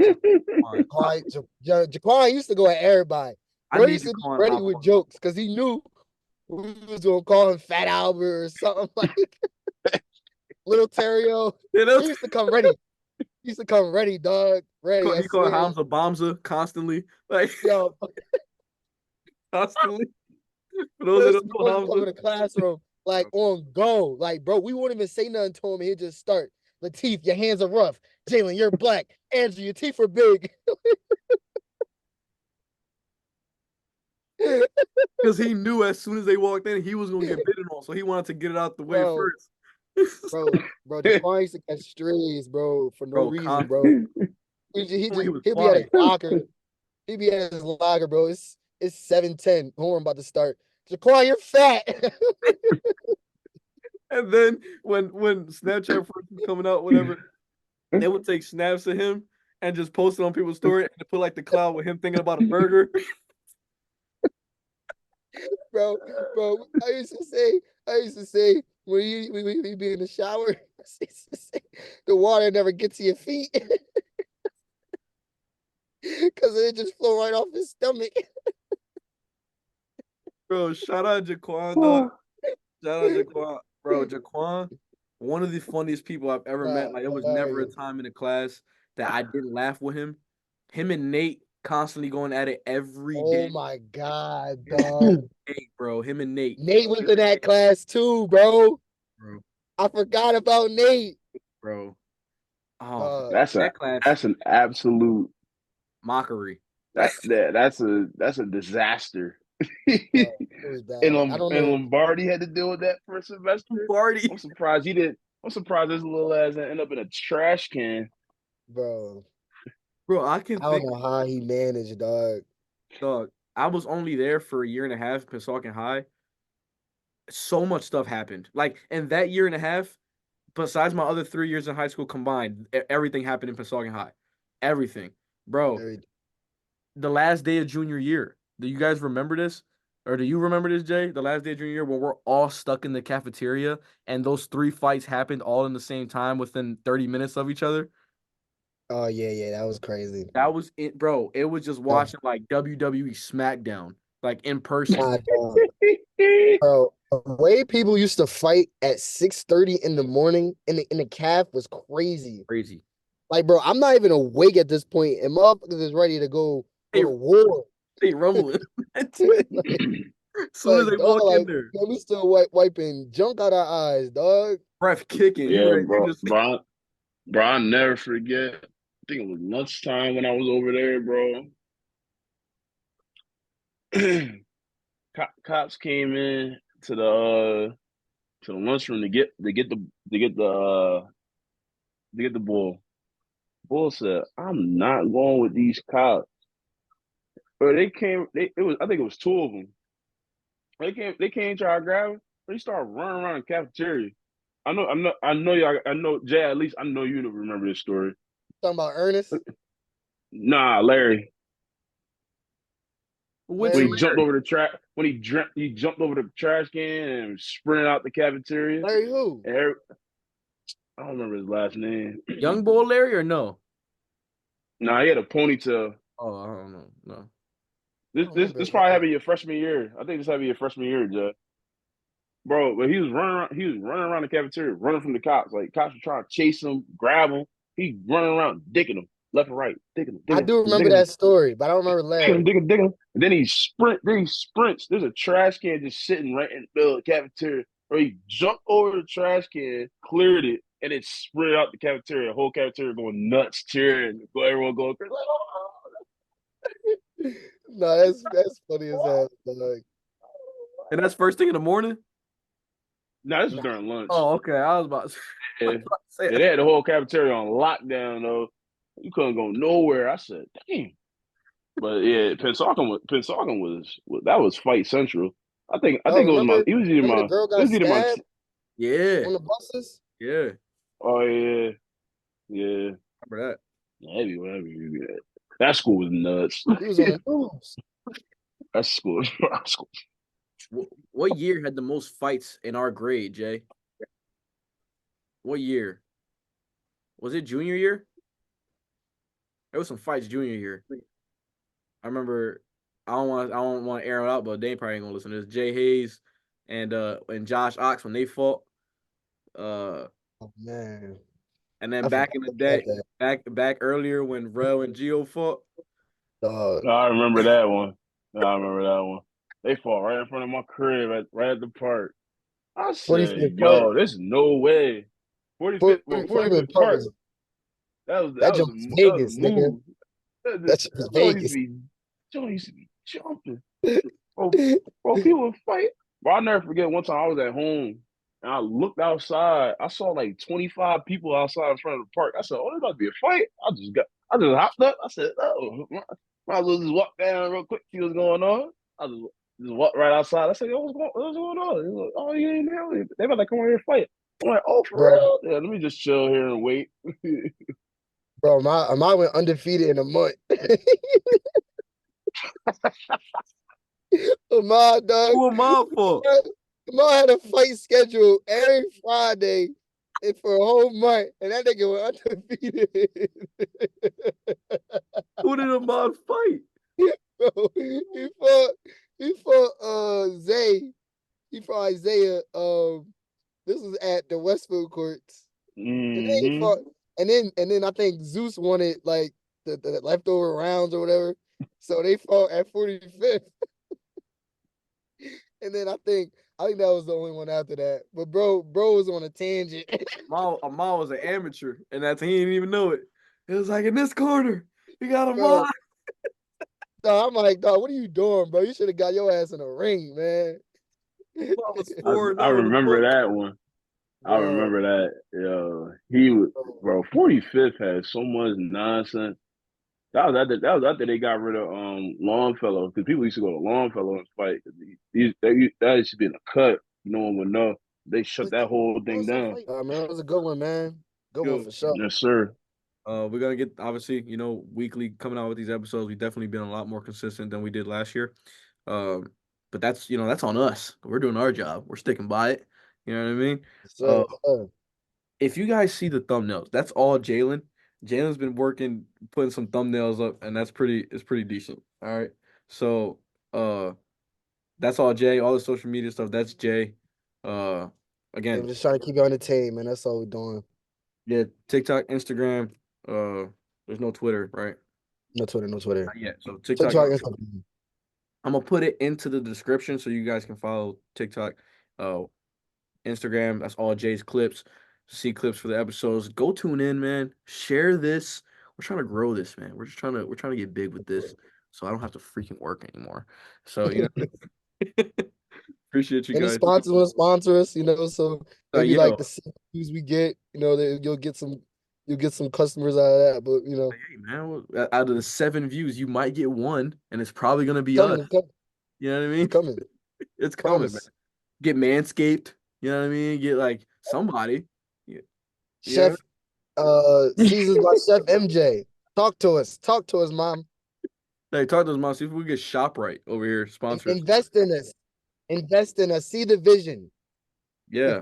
Jaquan. Jaquan used to go at everybody. I Bro need used to be Jaquan in ready my with phone. jokes because he knew we was gonna call him Fat Albert or something like Little Terrio. You He know, used to come ready. He used to come ready, dog. Ready, I he called swear. Hamza Bomza constantly. Like, Yo, constantly. For bro those that used to don't be know wanting to come Hamza. in the classroom like on go. Like, bro, we won't even say nothing to him. He'd just start. Latif, your hands are rough. Jalen, you're black. Andrew, your teeth are big. Because he knew as soon as they walked in, he was going to get bitten on. So he wanted to get it out the way Bro, first. Bro, Jaquan used to catch strays, bro, for no Bro, reason, bro. he was He'll be at his quiet. locker. He'll be at his locker, bro. It's 7:10. Horn about to start. Jaquan, you're fat. And then when Snapchat first was coming out, whatever, they would take snaps of him and just post it on people's story and put like the cloud with him thinking about a burger. bro, bro. I used to say when you be in the shower, I used to say, the water never gets to your feet because it just flow right off his stomach. Bro, shout out Jaquan, dog. Shout out Jaquan. Bro, Jaquan, one of the funniest people I've ever Nah, met. Like, it was never a hilarious. time in a class that I didn't laugh with him. Him and Nate constantly going at it every Oh day. my God, dog. Nate, bro. Him and Nate. Nate was in that class too, bro. Bro. I forgot about Nate. Bro. Oh, Uh, That's a that class, that's an absolute mockery. that's a disaster. it was And bad. I don't and know, Lombardi had to deal with that for a semester. Party. I'm surprised he didn't. I'm surprised this little ass didn't end up in a trash can. bro. Bro, I can I don't think, know how he managed, dog. dog. I was only there for a year and a half in Pensacola High. So much stuff happened. Like, in that year and a half, besides my other 3 years in high school combined, everything happened in Pensacola High. Everything. Bro, Very- the last day of junior year. Do you guys remember this? Or do you remember this, Jay? The last day of junior year when we're all stuck in the cafeteria and those three fights happened all in the same time within 30 minutes of each other? Oh yeah, that was crazy. That was it, bro. It was just Uh, watching like WWE SmackDown, like in person. nah, dog. Bro, the way people used to fight at 6:30 in the morning in the calf was crazy. Crazy. Like, bro, I'm not even awake at this point, and motherfuckers is ready to go They to war. they rumbling. As like, soon as they dog, walk in like, there, man, we still wiping junk out our eyes, dog. breath kicking. You Yeah, ready? You bro, just bro, I'll never forget. I think it was lunchtime when I was over there, bro. Cops came in to the lunchroom to get the bull. Bull said, "I'm not going with these cops." But they came. It was I think it was two of them. They came try to grab him. They started running around the cafeteria. I know Jay. At least I know you remember this story. Talking about Ernest, Nah, Larry. which When Larry, he jumped over the trash, he jumped over the trash can and sprinted out the cafeteria. Larry who? And I don't remember his last name. young boy Larry or no? Nah, he had a ponytail. Oh, I don't know. No. I This don't this remember this his probably name. happened your freshman year. I think this happened your freshman year, Jay. Bro, but he was running around the cafeteria, running from the cops. Like cops were trying to chase him, grab him. He running around, dicking him left and right, I do remember dicking him, that story, but I don't remember Larry. dicking him. And then he sprints. There's a trash can just sitting right in the middle of the cafeteria. Or he jumped over the trash can, cleared it, and it sprinted out the cafeteria. The whole cafeteria going nuts, cheering, everyone going crazy. Like, No, that's funny as hell, dog. And that's first thing in the morning? no, this was Nah, during lunch. Oh, okay. I was about to, I Yeah. was about to say Yeah, they had the whole cafeteria on lockdown though. You couldn't go nowhere. I said, damn. But yeah, Pensacola was that was fight central. I oh, think it was my remember the girl it got was either my stabbed yeah. on the buses? Yeah. oh yeah yeah Remember that. heavy whatever that school was nuts. He was on the news. that school that school. What year had the most fights in our grade, Jay? What year? Was it junior year? There was some fights junior year. I remember. I don't want to air it out, but they probably ain't gonna listen to this. Jay Hayes and Josh Ox when they fought. Uh, Oh man, and then I forgot back in the about day, that. back earlier when Rel and Gio fought. Dog. I remember that one. I remember that one. They fought right in front of my crib right at the park. I said, 45th Park. "Yo, there's no way." 45th 45th Park Park. was That that was jump was that was a Vegas, nigga. move. That That shit was joint used to Vegas. be joint used to be jumping. Bro, people would fight. Bro, I'll never forget one time I was at home and I looked outside. I saw like 25 people outside in front of the park. I said, "Oh, there's about to be a fight." I just hopped up. I said, "Oh, might as well just walk down real quick, see what's going on." I just walked right outside. I said, "Yo, what's going on?" He's like, "Oh, you ain't here. They about to come over here and fight." I'm like, "Oh, for Bro, real? Yeah, let me just chill here and wait." bro, my went undefeated in a month. My dog. Who am I for? Lamar had a fight scheduled every Friday and for a whole month, and that nigga went undefeated. Who did Ahmad fight? Bro, he fought Zay. He fought Isaiah. This was at the Westfield courts. And then he Hmm. fought, and then I think Zeus wanted like the leftover rounds or whatever. So they fought at 45th. And then I think that was the only one after that. But bro was on a tangent. Ahmad was an amateur, and that's he didn't even know it. It was like in this corner, you got Bro, Ahmad. no, I'm like, dog, what are you doing, bro? You should have got your ass in a ring, man. Ahmad was I 4-0 in the remember book. that one. I Bro, remember that. Yo, he was, bro. 45th had so much nonsense. That was after they got rid of Longfellow, because people used to go to Longfellow and fight. That used to be in a cut. No one would know. They shut that whole thing down. man, it was a good one, man. Good one Yo, for sure. Yes, sir. we're gonna get obviously, weekly coming out with these episodes. We've definitely been a lot more consistent than we did last year. Um, but that's on us. We're doing our job. We're sticking by it. You know what I mean? Uh, So, if you guys see the thumbnails, that's all Jalen. Jalen's been working, putting some thumbnails up, and it's pretty decent. All right. So that's all Jay. All the social media stuff, that's Jay. Uh I'm again, just trying to keep you entertained, man. That's all we're doing. yeah, TikTok, Instagram, there's no Twitter, right? No Twitter, no Twitter. Not yet. So TikTok, TikTok, Instagram. I'm gonna put it into the description so you guys can follow TikTok, uh Instagram. That's all Jay's clips. See clips for the episodes. Go tune in, man. Share this. We're trying to grow this, man. We're trying to get big with this, so I don't have to freaking work anymore. So appreciate you Any guys. sponsors want to sponsor us, so maybe like Yo, the views we get, you'll get some customers out of that. But hey man, out of the 7 views, you might get one, and it's probably gonna be us. coming, it's coming, You know what I it's mean? coming. It's coming, man. Promise. Get Manscaped. You know what I mean? Get like somebody. Yeah. You Chef, know? Seasons by Chef MJ. Talk to us. Talk to us, mom. Hey, talk to us, mom. See if we get ShopRite over here sponsors. Invest in us. Invest in us. See the vision. Yeah.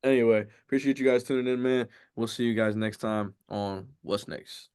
Anyway, appreciate you guys tuning in, man. We'll see you guys next time on What's Next.